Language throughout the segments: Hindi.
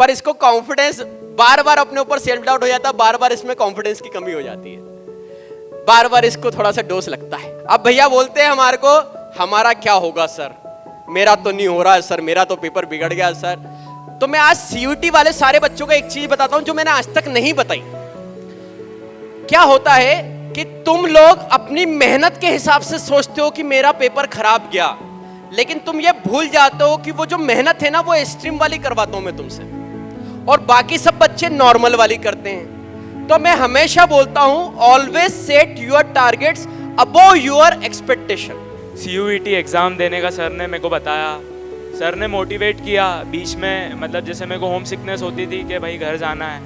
पर इसको कॉन्फिडेंस बार बार अपने ऊपर सेल्फ डाउट हो जाता है, बार बार इसमें कॉन्फिडेंस की कमी हो जाती है, बार बार इसको थोड़ा सा डोज लगता है। अब भैया बोलते हैं हमारे को, हमारा क्या होगा सर, मेरा तो नहीं हो रहा है सर, मेरा तो पेपर बिगड़ गया सर। तो मैं आज सीयूटी वाले सारे बच्चों को एक चीज बताता हूं जो मैंने आज तक नहीं बताई। क्या होता है कि तुम लोग अपनी मेहनत के हिसाब से सोचते हो कि मेरा पेपर खराब गया, लेकिन तुम ये भूल जाते हो कि वो जो मेहनत है ना वो एक्सट्रीम वाली करवाता हूं मैं तुमसे, और बाकी सब बच्चे नॉर्मल वाली करते हैं। तो मैं हमेशा बोलता हूं, always set your targets above your expectation. CUET exam देने का सर ने मेरे को बताया, सर ने मोटिवेट किया बीच में, मतलब जैसे मेरे को होम सिकनेस होती थी कि भाई घर जाना है,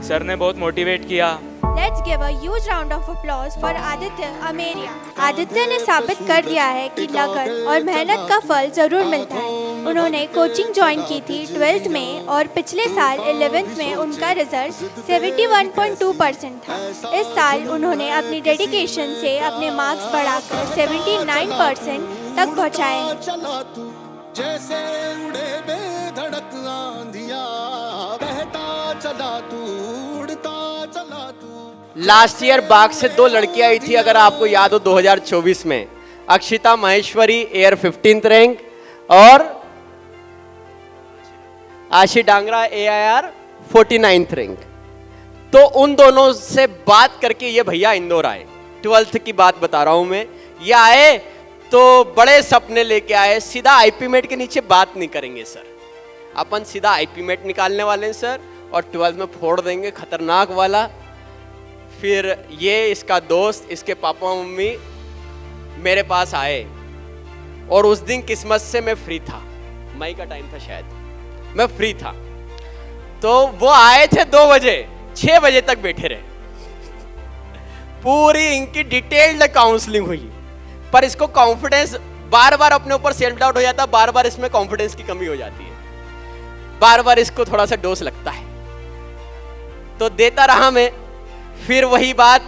सर ने बहुत मोटिवेट किया। Let's give a huge round of applause for Aditya Ameria. Aditya ने साबित कर दिया है कि लगन और मेहनत का फल जरूर मिलता है। उन्होंने कोचिंग ज्वाइन की थी 12th में और पिछले साल 11th में उनका रिजल्ट 71.2% था। इस साल उन्होंने अपनी डेडिकेशन से अपने मार्क्स बढ़ाकर 79% तक पहुँचाए हैं। जैसे उड़े बेधड़क आंधिया, बहता चला तू, उड़ता चला तू। लास्ट ईयर बाग से 2 लड़कियां आई थी, अगर आपको याद हो, 2024 में। Akshita Maheshwari air 15th rank और आशी डांगरा AIR 49th रैंक। तो उन दोनों से बात करके ये भैया इंदौर आए। 12th की बात बता रहा हूं मैं। ये आए तो बड़े सपने लेके आए, सीधा आईपी मेट के नीचे बात नहीं करेंगे सर, अपन सीधा आईपी मेट निकालने वाले हैं सर, और 12th में फोड़ देंगे खतरनाक वाला। फिर ये इसका दोस्त, इसके पापा मम्मी मेरे पास आए, और उस दिन किस्मत से मैं फ्री था, मई का टाइम था शायद, मैं फ्री था। तो वो आए थे 2 बजे, 6 बजे तक बैठे रहे, पूरी इनकी डिटेल्ड काउंसलिंग हुई। पर इसको कॉन्फिडेंस बार बार अपने ऊपर सेल्फ डाउट हो जाता है, बार बार इसमें कॉन्फिडेंस की कमी हो जाती है, बार बार इसको थोड़ा सा डोज लगता है। तो देता रहा मैं। फिर वही बात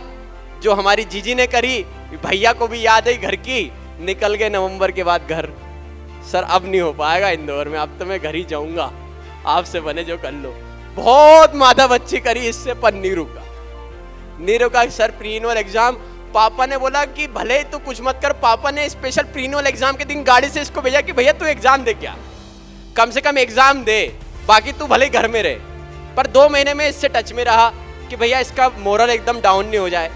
जो हमारी जीजी ने करी, भैया को भी याद है घर की, निकल गए नवंबर के बाद घर। सर अब नहीं हो पाएगा इंदौर में, अब तो मैं घर ही जाऊंगा, आपसे बने जो कर लो। बहुत माथा बच्ची करी, इससे पर नहीं रुका सर। प्री इनवल एग्जाम, पापा ने बोला कि भले तू कुछ मत कर, पापा ने स्पेशल प्री इनवल एग्जाम के दिन गाड़ी से इसको भेजा कि भैया तू एग्जाम दे, क्या कम से कम एग्जाम दे, बाकी तू भले घर में रहे। पर 2 महीने में इससे टच में रहा कि भैया इसका मोरल एकदम डाउन नहीं हो जाए।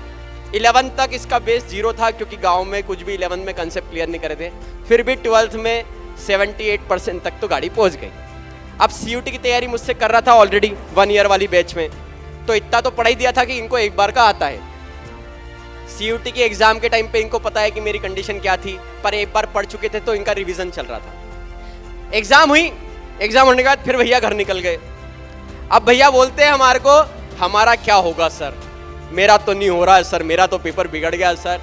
11th तक इसका बेस 0 था, क्योंकि गांव में कुछ भी 11th में कंसेप्ट क्लियर नहीं करे थे। फिर भी 12th में 78% तक तो गाड़ी पहुंच गई। अब सीयूटी की तैयारी मुझसे कर रहा था ऑलरेडी 1 ईयर वाली बैच में, तो इतना तो पढ़ा ही दिया था कि इनको एक बार का आता है। सीयूटी के एग्जाम के टाइम पे इनको पता है कि मेरी कंडीशन क्या थी, पर एक बार पढ़ चुके थे तो इनका रिवीजन चल रहा था। एग्जाम हुई, एग्जाम होने के बाद फिर भैया घर निकल गए। अब भैया बोलते हैं हमारे को, हमारा क्या होगा सर, मेरा तो नहीं हो रहा है सर, मेरा तो पेपर बिगड़ गया सर।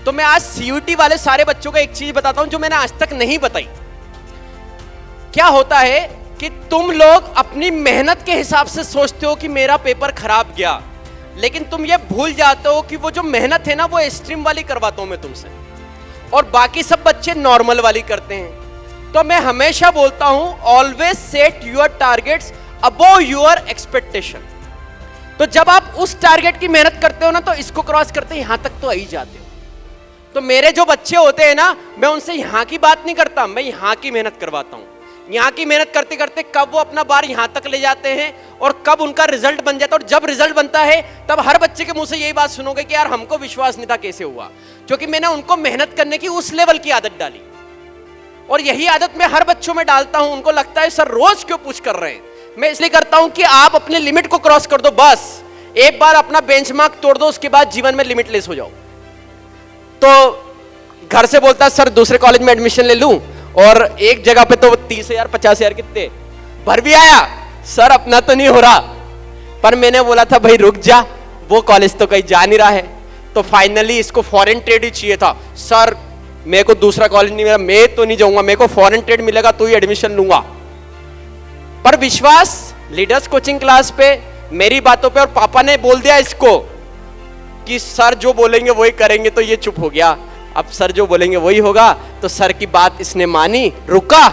तो मैं आज सीयूटी वाले सारे बच्चों को एक चीज बताता हूं जो मैंने आज तक नहीं बताई। क्या होता है कि तुम लोग अपनी मेहनत के हिसाब से सोचते हो कि मेरा पेपर खराब गया, लेकिन तुम ये भूल जाते हो कि वो जो मेहनत है ना वो एक्सट्रीम वाली करवाता हूं मैं तुमसे, और बाकी सब बच्चे नॉर्मल वाली करते हैं। तो मैं हमेशा बोलता हूं, always set your targets above your expectation. तो जब आप उस टारगेट की मेहनत करते हो ना, तो इसको क्रॉस करते यहां तक तो आ ही जाते हो। तो मेरे जो बच्चे होते हैं ना, मैं उनसे यहां की बात नहीं करता, मैं यहां की मेहनत करवाता हूं। यहाँ की मेहनत करते करते कब वो अपना बार यहाँ तक ले जाते हैं और कब उनका रिजल्ट बन जाता है। और जब रिजल्ट बनता है तब हर बच्चे के मुंह से यही बात सुनोगे कि यार हमको विश्वास नहीं था कैसे हुआ, क्योंकि मैंने उनको मेहनत करने की उस लेवल की आदत डाली। और यही आदत मैं हर बच्चों में डालता हूं। उनको लगता है सर रोज क्यों पुश कर रहे हैं, मैं इसलिए करता हूं कि आप अपने लिमिट को क्रॉस कर दो। बस एक बार अपना बेंचमार्क तोड़ दो, उसके बाद जीवन में लिमिटलेस हो जाओ। तो घर से बोलता सर दूसरे कॉलेज में एडमिशन ले लूं, और एक जगह पे तो 30,000 50,000 कितने भर भी आया, सर अपना तो नहीं हो रहा। पर मैंने बोला था भाई रुक जा, वो कॉलेज तो कहीं जा नहीं रहा है। तो फाइनली इसको फॉरेन ट्रेड ही चाहिए था। सर मेरे को दूसरा कॉलेज नहीं मिला, मैं तो नहीं जाऊंगा, मेरे को फॉरेन ट्रेड मिलेगा तो ही एडमिशन लूंगा। पर विश्वास लीडर्स कोचिंग क्लास पे, मेरी बातों पे, और पापा ने बोल दिया इसको कि सर जो बोलेंगे वही करेंगे, तो ये चुप हो गया। अब सर जो बोलेंगे वही होगा, तो सर की बात इसने मानी, रुका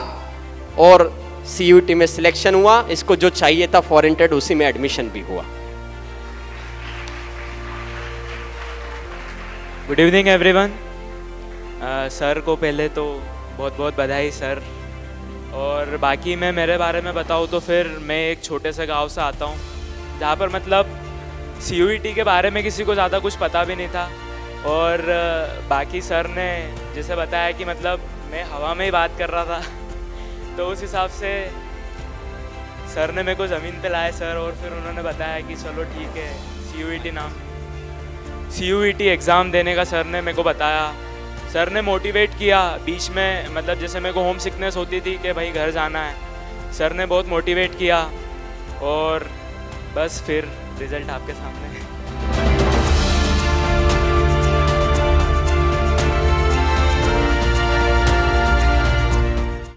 और CUET में सिलेक्शन हुआ, इसको जो चाहिए था फॉरेन ट्रेड उसी में एडमिशन भी हुआ। Good evening everyone. सर को पहले तो बहुत बहुत बधाई सर। और बाकी मैं मेरे बारे में बताऊँ तो फिर मैं एक छोटे से गांव से आता हूँ जहाँ पर मतलब CUET के बारे में किसी को ज़्यादा कुछ पता भी नहीं था। और बाकी सर ने जैसे बताया कि मतलब मैं हवा में ही बात कर रहा था तो उस हिसाब से सर ने मेरे को ज़मीन पे लाया सर, और फिर उन्होंने बताया कि चलो ठीक है CUET एग्ज़ाम देने का सर ने मेरे को बताया। सर ने मोटिवेट किया बीच में, मतलब जैसे मेरे को होम सिकनेस होती थी कि भाई घर जाना है, सर ने बहुत मोटिवेट किया और बस फिर रिज़ल्ट आपके सामने है।